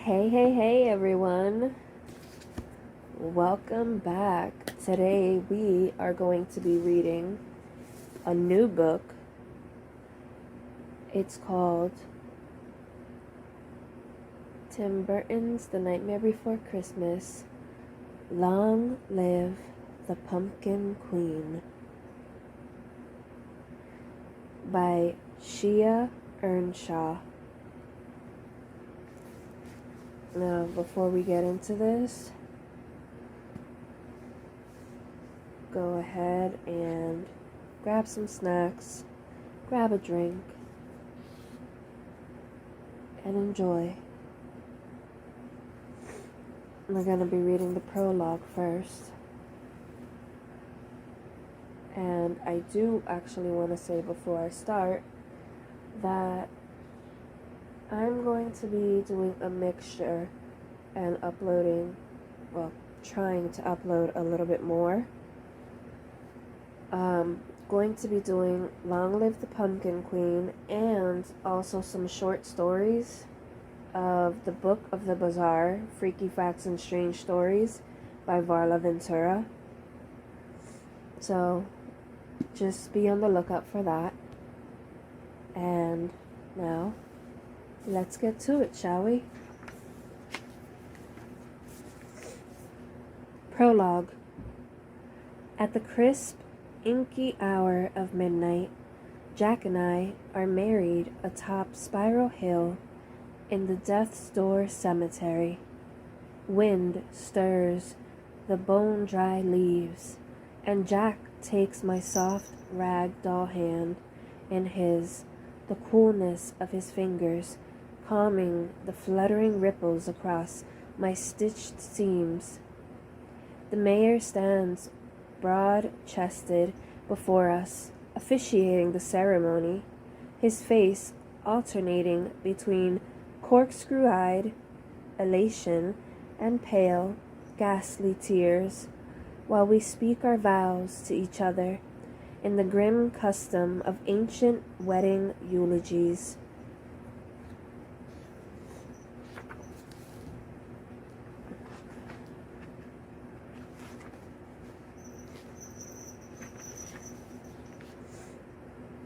Hey everyone. Welcome back. Today we are going to be reading a new book. It's called Tim Burton's The Nightmare Before Christmas. Long Live the Pumpkin Queen by Shea Earnshaw. Now, before we get into this, go ahead and grab some snacks, grab a drink, and enjoy. We're going to be reading the prologue first. And I do actually want to say before I start that I'm going to be doing a mixture and trying to upload a little bit more. Going to be doing Long Live the Pumpkin Queen and also some short stories of the Book of the Bazaar, Freaky Facts and Strange Stories by Varla Ventura. So just be on the lookout for that. And now, let's get to it, shall we? Prologue. At the crisp, inky hour of midnight, Jack and I are married atop Spiral Hill in the Death's Door Cemetery. Wind stirs the bone-dry leaves, and Jack takes my soft rag doll hand in his, the coolness of his fingers calming the fluttering ripples across my stitched seams. The mayor stands broad-chested before us, officiating the ceremony, his face alternating between corkscrew-eyed elation and pale, ghastly tears, while we speak our vows to each other in the grim custom of ancient wedding eulogies.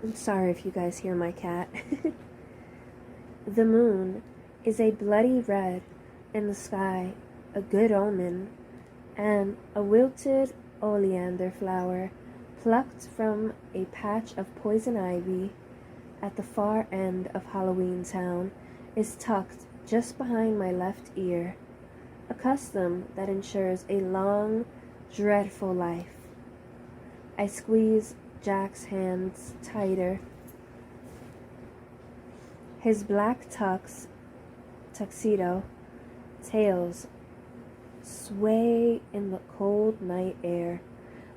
I'm sorry if you guys hear my cat. The moon is a bloody red in the sky, a good omen, and a wilted oleander flower plucked from a patch of poison ivy at the far end of Halloween Town is tucked just behind my left ear, a custom that ensures a long, dreadful life. I squeeze Jack's hands tighter. His black tuxedo tails sway in the cold night air,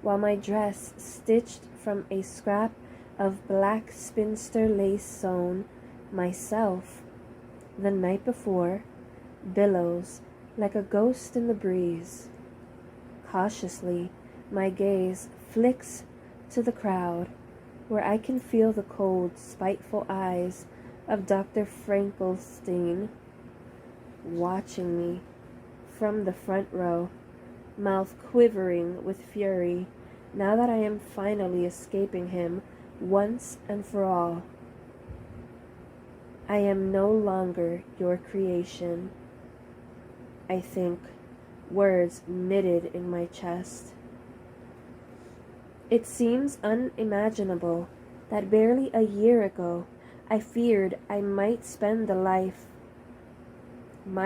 while my dress, stitched from a scrap of black spinster lace sewn myself the night before, billows like a ghost in the breeze. Cautiously, my gaze flicks to the crowd, where I can feel the cold, spiteful eyes of Dr. Frankenstein watching me from the front row, mouth quivering with fury, now that I am finally escaping him once and for all. I am no longer your creation, I think, words knitted in my chest. It seems unimaginable that barely a year ago I feared I might spend my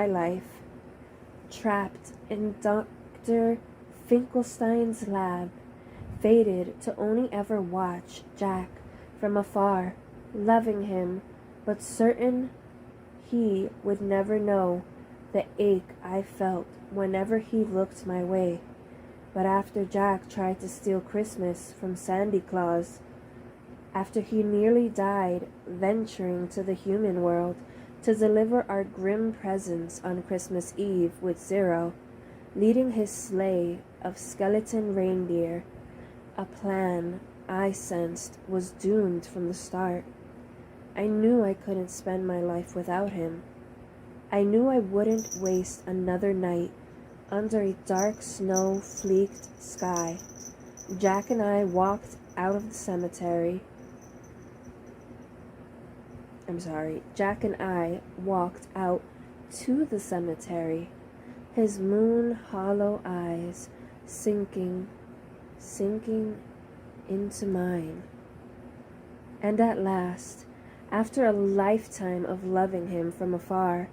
life, trapped in Dr. Finkelstein's lab, fated to only ever watch Jack from afar, loving him, but certain he would never know the ache I felt whenever he looked my way. But after Jack tried to steal Christmas from Sandy Claus, after he nearly died venturing to the human world to deliver our grim presents on Christmas Eve with Zero, leading his sleigh of skeleton reindeer, a plan I sensed was doomed from the start. I knew I couldn't spend my life without him. I knew I wouldn't waste another night under a dark snow-flecked sky. Jack and I walked out of the cemetery. Jack and I walked out to the cemetery, his moon-hollow eyes sinking into mine. And at last, after a lifetime of loving him from afar,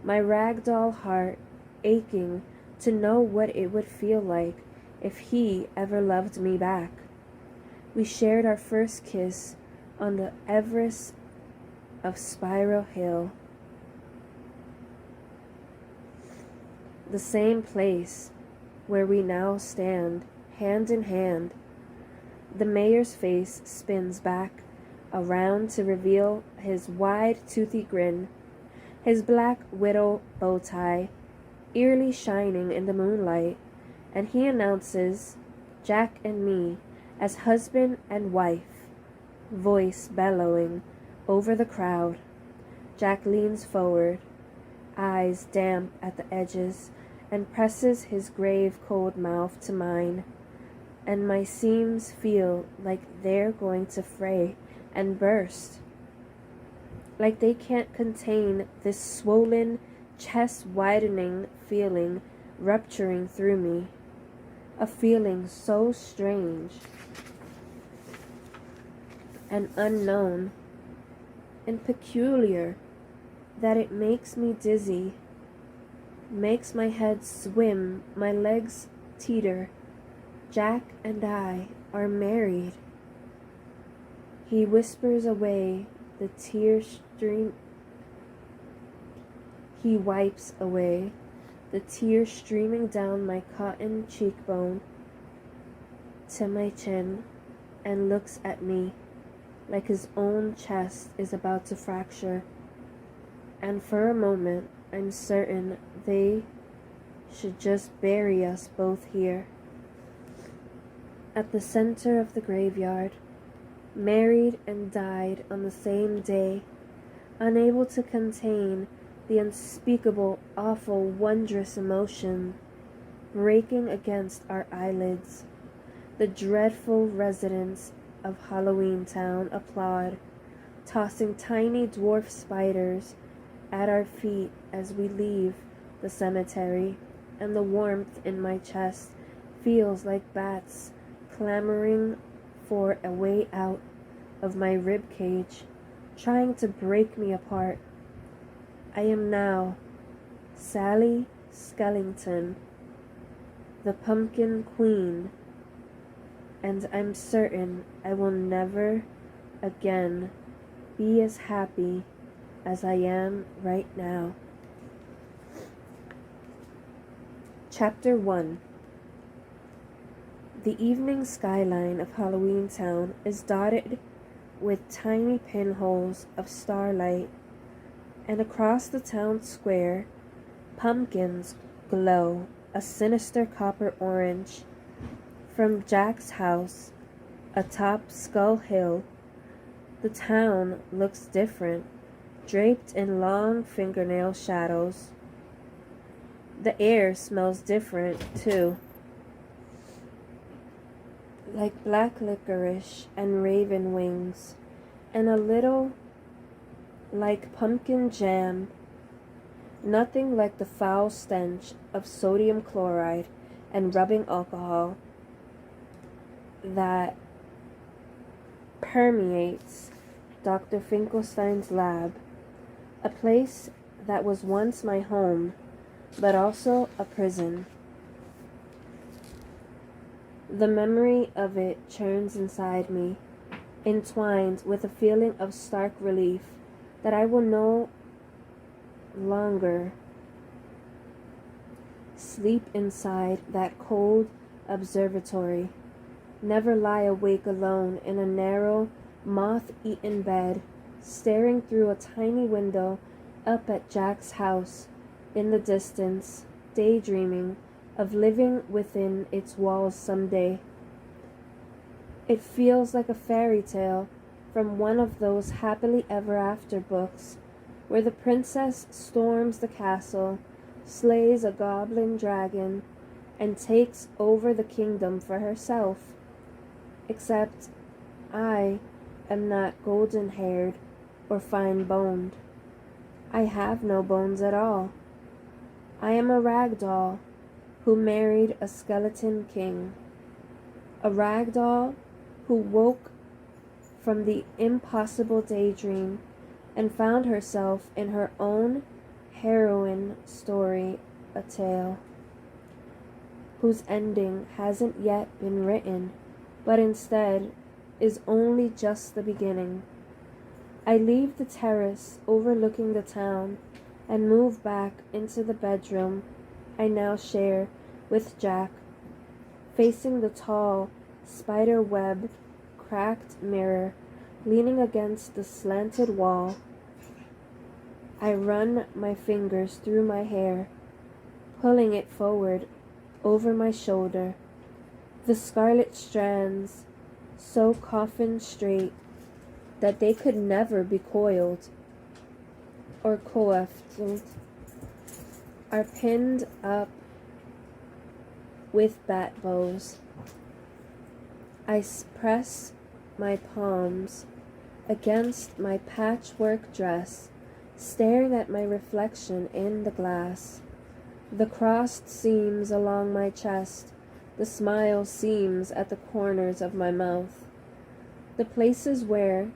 my ragdoll heart aching to know what it would feel like if he ever loved me back, we shared our first kiss on the Everest of Spiral Hill, the same place where we now stand, hand in hand. The mayor's face spins back around to reveal his wide, toothy grin, his black widow bow tie eerily shining in the moonlight, and he announces Jack and me as husband and wife, voice bellowing over the crowd. Jack leans forward, eyes damp at the edges, and presses his grave cold mouth to mine, and my seams feel like they're going to fray and burst, like they can't contain this swollen, chest-widening feeling rupturing through me, a feeling so strange and unknown and peculiar that it makes me dizzy, makes my head swim, my legs teeter. Jack and I are married. He whispers away the tear stream. He wipes away the tear streaming down my cotton cheekbone to my chin and looks at me like his own chest is about to fracture. And for a moment, I'm certain they should just bury us both here. At the center of the graveyard, married and died on the same day, unable to contain the unspeakable, awful, wondrous emotion breaking against our eyelids. The dreadful residents of Halloween Town applaud, tossing tiny dwarf spiders at our feet as we leave the cemetery, and the warmth in my chest feels like bats clamoring for a way out of my rib cage, trying to break me apart. I am now Sally Skellington, the Pumpkin Queen, and I'm certain I will never again be as happy as I am right now. Chapter 1. The evening skyline of Halloween Town is dotted with tiny pinholes of starlight, and across the town square, pumpkins glow a sinister copper orange. From Jack's house atop Skull Hill, the town looks different, draped in long fingernail shadows. The air smells different, too, like black licorice and raven wings, and a little like pumpkin jam. Nothing like the foul stench of sodium chloride and rubbing alcohol that permeates Dr. Finkelstein's lab, a place that was once my home, but also a prison. The memory of it churns inside me, entwined with a feeling of stark relief that I will no longer sleep inside that cold observatory, never lie awake alone in a narrow, moth-eaten bed, staring through a tiny window up at Jack's house in the distance, daydreaming of living within its walls someday. It feels like a fairy tale from one of those happily ever after books where the princess storms the castle, slays a goblin dragon, and takes over the kingdom for herself. Except I am not golden-haired or fine-boned. I have no bones at all. I am a rag doll who married a skeleton king. A rag doll who woke from the impossible daydream and found herself in her own heroine story, a tale whose ending hasn't yet been written, but instead is only just the beginning. I leave the terrace overlooking the town and move back into the bedroom I now share with Jack, facing the tall, spider-web cracked mirror leaning against the slanted wall. I run my fingers through my hair, pulling it forward over my shoulder, the scarlet strands so coffin straight that they could never be coiled or coiffed, are pinned up with bat bows. I press my palms against my patchwork dress, staring at my reflection in the glass. The crossed seams along my chest, the smile seams at the corners of my mouth, the places where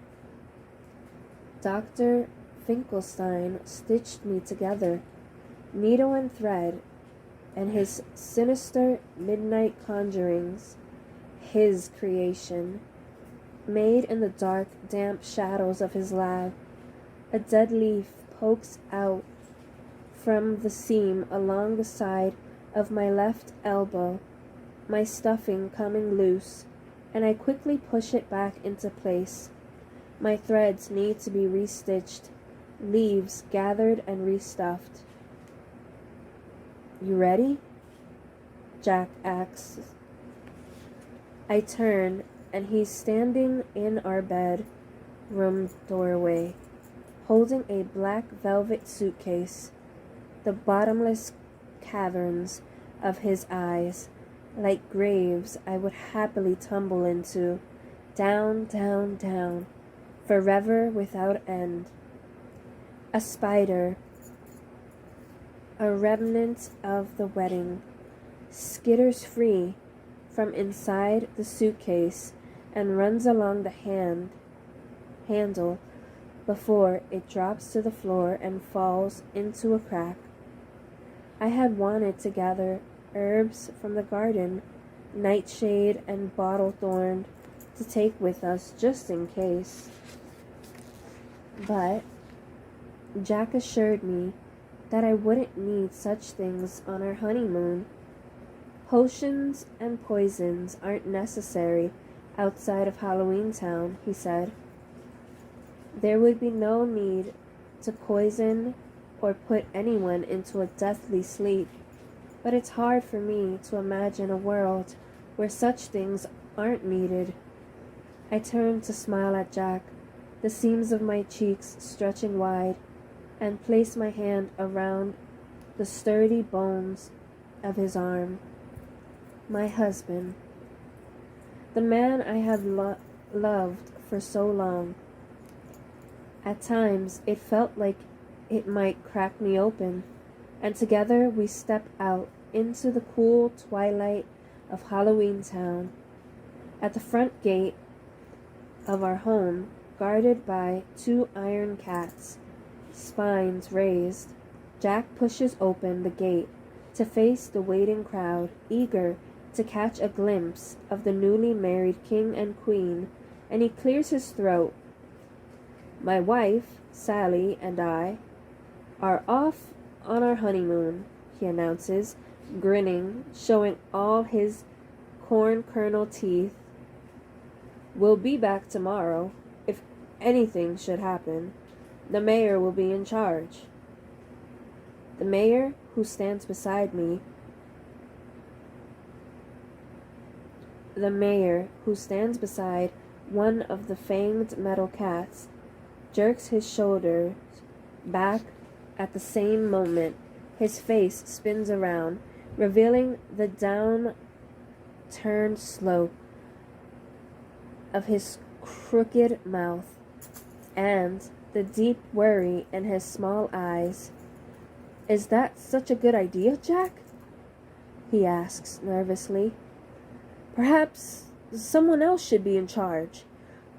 Dr. Finkelstein stitched me together, needle and thread, and his sinister midnight conjurings, his creation, made in the dark, damp shadows of his lab. A dead leaf pokes out from the seam along the side of my left elbow, my stuffing coming loose, and I quickly push it back into place. My threads need to be restitched, leaves gathered and restuffed. You ready? Jack asks. I turn, and he's standing in our bedroom doorway, holding a black velvet suitcase, the bottomless caverns of his eyes, like graves I would happily tumble into, down, down, down, forever without end. A spider, a remnant of the wedding, skitters free from inside the suitcase and runs along the handle before it drops to the floor and falls into a crack. I had wanted to gather herbs from the garden, nightshade and bottle thorn, to take with us just in case. But Jack assured me that I wouldn't need such things on our honeymoon. Potions and poisons aren't necessary outside of Halloween Town, he said. There would be no need to poison or put anyone into a deathly sleep, but it's hard for me to imagine a world where such things aren't needed. I turned to smile at Jack, the seams of my cheeks stretching wide, and placed my hand around the sturdy bones of his arm. My husband, the man I had loved for so long. At times it felt like it might crack me open, and together we stepped out into the cool twilight of Halloween Town. At the front gate of our home, guarded by 2 iron cats, spines raised, Jack pushes open the gate to face the waiting crowd, eager to catch a glimpse of the newly married king and queen, and he clears his throat. My wife, Sally, and I are off on our honeymoon, he announces, grinning, showing all his corn kernel teeth. We'll be back tomorrow. If anything should happen, the mayor will be in charge. The mayor, who stands beside me, one of the fanged metal cats, jerks his shoulders Back at the same moment, his face spins around, revealing the down-turned slope of his crooked mouth and the deep worry in his small eyes. "Is that such a good idea, Jack?" he asks nervously. "Perhaps someone else should be in charge.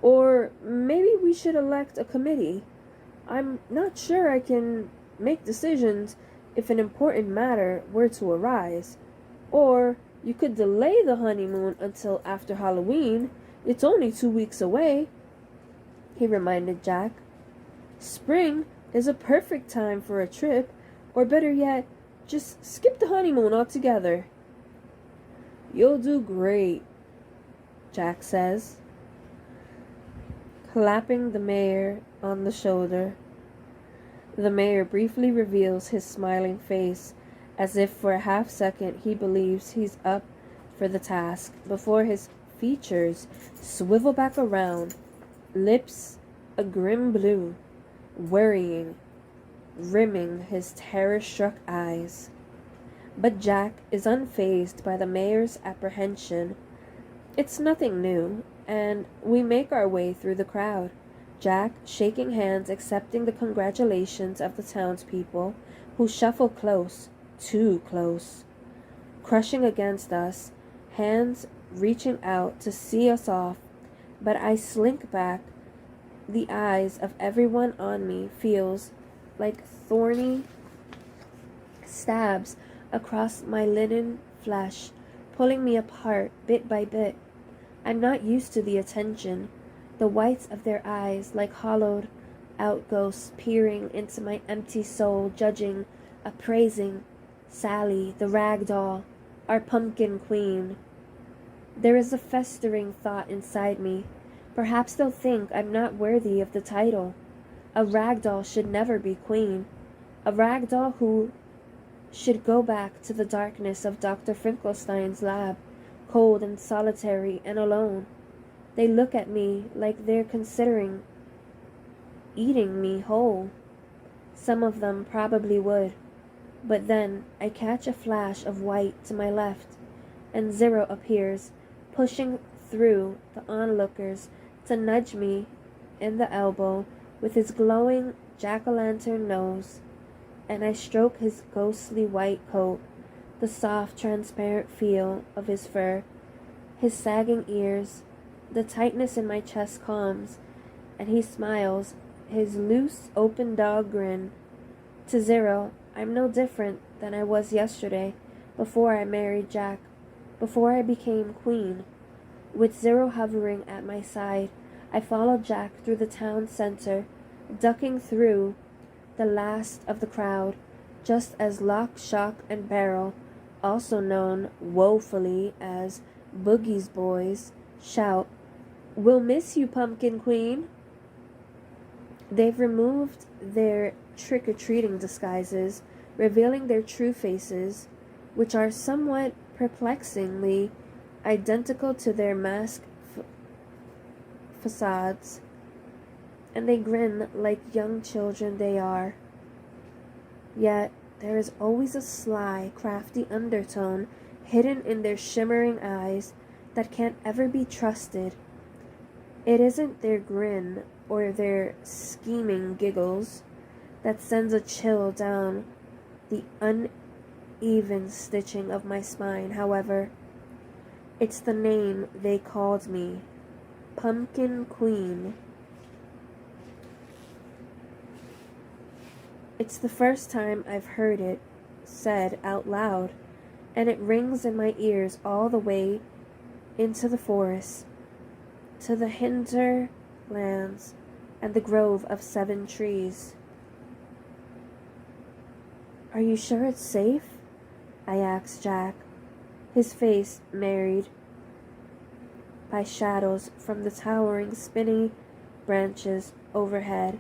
Or maybe we should elect a committee. I'm not sure I can make decisions if an important matter were to arise. Or you could delay the honeymoon until after Halloween. It's only 2 weeks away," he reminded Jack. "Spring is a perfect time for a trip, or better yet, just skip the honeymoon altogether." "You'll do great," Jack says, clapping the mayor on the shoulder. The mayor briefly reveals his smiling face, as if for a half-second he believes he's up for the task, before his features swivel back around, lips a grim blue, worrying, rimming his terror-struck eyes. But Jack is unfazed by the mayor's apprehension. It's nothing new, and we make our way through the crowd, Jack shaking hands, accepting the congratulations of the townspeople, who shuffle close, too close, crushing against us, hands reaching out to see us off. But I slink back. The eyes of everyone on me feels like thorny stabs across my linen flesh, pulling me apart bit by bit. I'm not used to the attention, the whites of their eyes like hollowed out ghosts peering into my empty soul, judging, appraising. Sally, the rag doll, our pumpkin queen. There is a festering thought inside me. Perhaps they'll think I'm not worthy of the title. A rag doll should never be queen. A rag doll who should go back to the darkness of Dr. Finkelstein's lab, cold and solitary and alone. They look at me like they're considering eating me whole. Some of them probably would. But then I catch a flash of white to my left, and Zero appears, pushing through the onlookers to nudge me in the elbow with his glowing jack-o'-lantern nose, and I stroke his ghostly white coat, the soft, transparent feel of his fur, his sagging ears. The tightness in my chest calms, and he smiles, his loose, open dog grin. To Zero, I'm no different than I was yesterday, before I married Jack, before I became queen. With Zero hovering at my side, I follow Jack through the town center, ducking through the last of the crowd, just as Lock, Shock, and Barrel, also known woefully as Boogie's Boys, shout, "We'll miss you, Pumpkin Queen." They've removed their trick-or-treating disguises, revealing their true faces, which are somewhat perplexingly identical to their mask facades, and they grin like young children they are. Yet there is always a sly, crafty undertone hidden in their shimmering eyes that can't ever be trusted. It isn't their grin or their scheming giggles that sends a chill down the uneven stitching of my spine, however. It's the name they called me, Pumpkin Queen. It's the first time I've heard it said out loud, and it rings in my ears all the way into the forest, to the hinterlands and the grove of 7 trees. "Are you sure it's safe?" I asked Jack, his face marred by shadows from the towering, spinny branches overhead.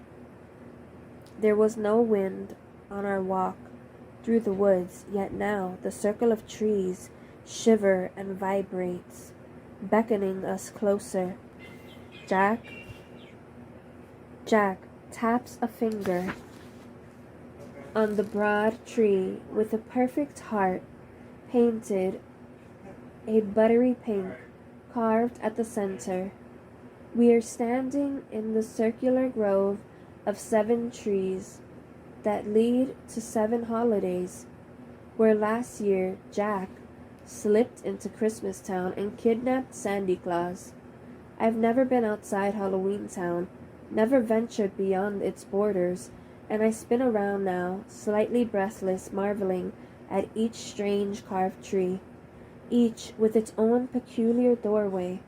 There was no wind on our walk through the woods, yet now the circle of trees shiver and vibrates, beckoning us closer. Jack taps a finger on the broad tree with a perfect heart painted a buttery pink carved at the center. We are standing in the circular grove of 7 trees that lead to 7 holidays, where last year Jack slipped into Christmas Town and kidnapped Sandy Claus. I've never been outside Halloween Town, never ventured beyond its borders, and I spin around now, slightly breathless, marveling at each strange carved tree, each with its own peculiar doorway.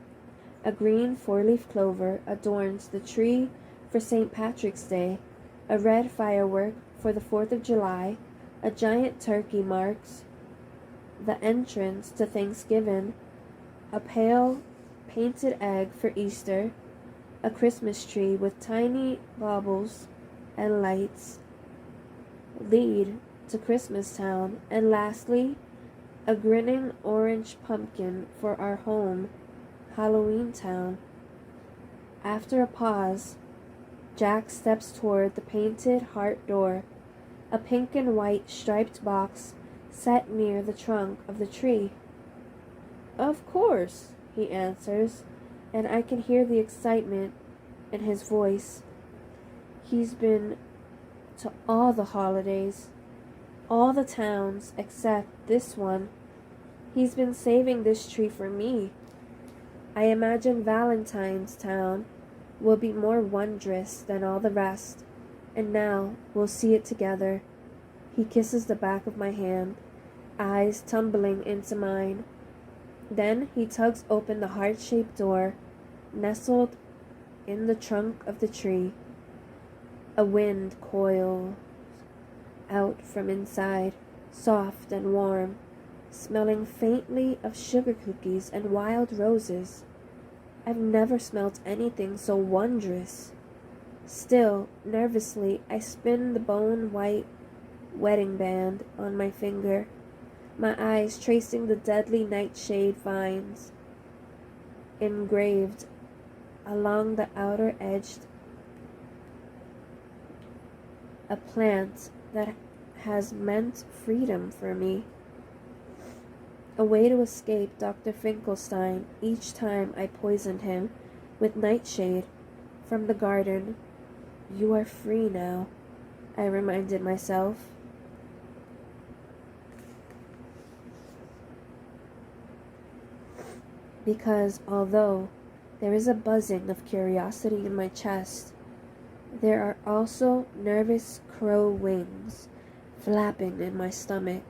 A green 4-leaf clover adorns the tree for St. Patrick's Day, a red firework for the 4th of July, a giant turkey marks the entrance to Thanksgiving, a pale painted egg for Easter, a Christmas tree with tiny baubles and lights lead to Christmas Town, and lastly, a grinning orange pumpkin for our home, Halloween Town. After a pause, Jack steps toward the painted heart door, a pink and white striped box set near the trunk of the tree. "Of course," he answers, and I can hear the excitement in his voice. He's been to all the holidays, all the towns except this one. He's been saving this tree for me. I imagine Valentine's Town will be more wondrous than all the rest, and now we'll see it together. He kisses the back of my hand, eyes tumbling into mine. Then he tugs open the heart-shaped door, nestled in the trunk of the tree. A wind coils out from inside, soft and warm, smelling faintly of sugar cookies and wild roses. I've never smelt anything so wondrous. Still, nervously, I spin the bone-white wedding band on my finger, my eyes tracing the deadly nightshade vines engraved along the outer edge, a plant that has meant freedom for me. A way to escape Dr. Finkelstein each time I poisoned him with nightshade from the garden. "You are free now," I reminded myself. Because although there is a buzzing of curiosity in my chest, there are also nervous crow wings flapping in my stomach.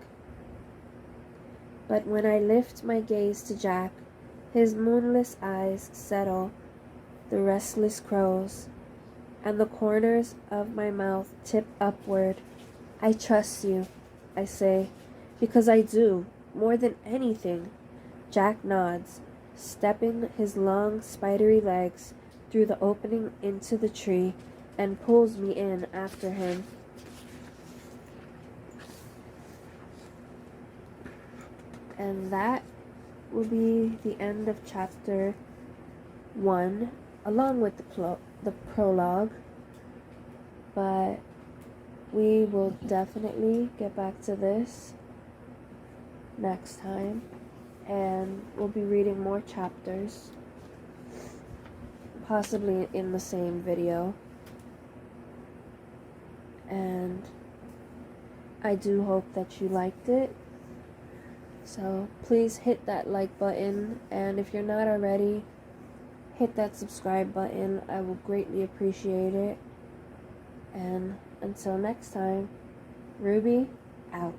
But when I lift my gaze to Jack, his moonless eyes settle the restless crows, and the corners of my mouth tip upward. "I trust you," I say, "because I do, more than anything." Jack nods, stepping his long spidery legs through the opening into the tree, and pulls me in after him. And that will be the end of chapter 1, along with the prologue. But we will definitely get back to this next time, and we'll be reading more chapters, possibly in the same video. And I do hope that you liked it. So please hit that like button, and if you're not already, hit that subscribe button. I will greatly appreciate it. And until next time, Ruby out.